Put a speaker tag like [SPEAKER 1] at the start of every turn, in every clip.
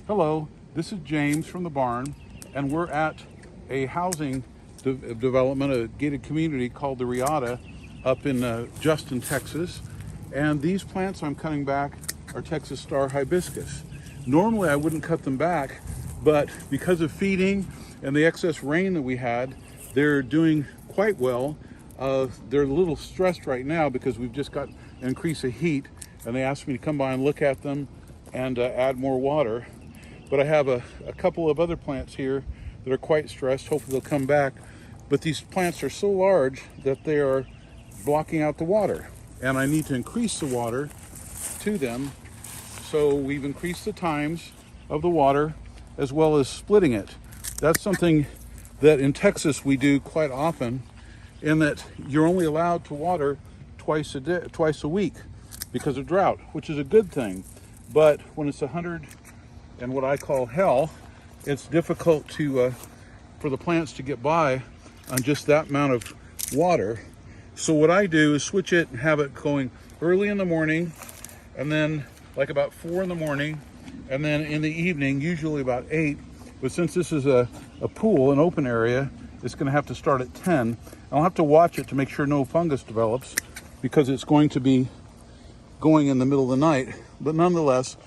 [SPEAKER 1] Hello, this is James from the barn, and we're at a housing development, a gated community called the Riata up in Justin, Texas. And these plants I'm cutting back are Texas Star Hibiscus. Normally I wouldn't cut them back, but because of feeding and the excess rain that we had, they're doing quite well. They're a little stressed right now because we've just got an increase of heat, and they asked me to come by and look at them and add more water. But I have a couple of other plants here that are quite stressed. Hopefully they'll come back. But these plants are so large that they are blocking out the water. And I need to increase the water to them. So we've increased the times of the water as well as splitting it. That's something that in Texas we do quite often, in that you're only allowed to water twice a week because of drought, which is a good thing. But when it's 100 and what I call hell, it's difficult to for the plants to get by on just that amount of water. So what I do is switch it and have it going early in the morning, and then like about 4 in the morning, and then in the evening, usually about 8. But since this is a pool, an open area, it's going to have to start at 10. I'll have to watch it to make sure no fungus develops, because it's going to be going in the middle of the night. But nonetheless,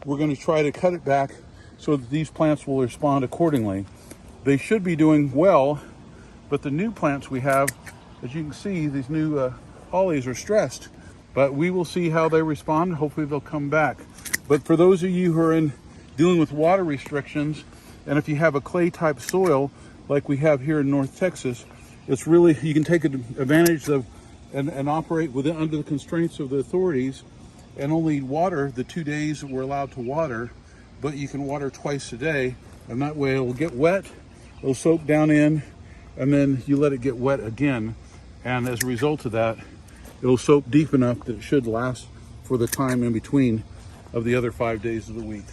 [SPEAKER 1] we're going to try to cut it back so that these plants will respond accordingly. They should be doing well, but the new plants we have, as you can see, these new hollies are stressed. But we will see how they respond. Hopefully they'll come back. But for those of you who are dealing with water restrictions, and if you have a clay type soil like we have here in North Texas, it's really, you can take advantage of and operate under the constraints of the authorities, and only water the 2 days that we're allowed to water, but you can water twice a day, and that way it will get wet, it'll soak down in, and then you let it get wet again, and as a result of that, it'll soak deep enough that it should last for the time in between of the other 5 days of the week.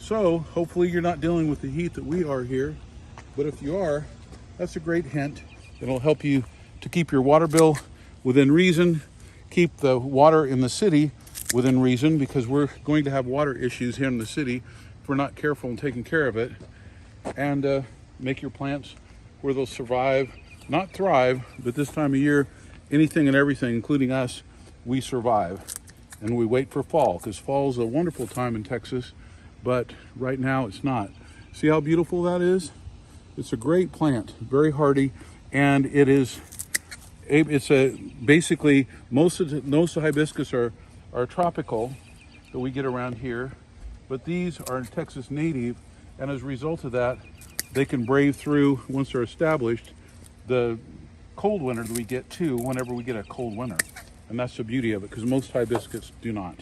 [SPEAKER 1] So hopefully you're not dealing with the heat that we are here, but if you are, that's a great hint. It'll help you to keep your water bill within reason, keep the water in the city within reason, because we're going to have water issues here in the city if we're not careful in taking care of it, and make your plants where they'll survive, not thrive, but this time of year, anything and everything, including us, we survive. And we wait for fall, because fall is a wonderful time in Texas, but right now it's not. See how beautiful that is? It's a great plant, very hardy, and basically most of the hibiscus are tropical that we get around here, but these are Texas native, and as a result of that, they can brave through, once they're established, the cold winter that we get too, whenever we get a cold winter. And that's the beauty of it, because most hibiscus do not.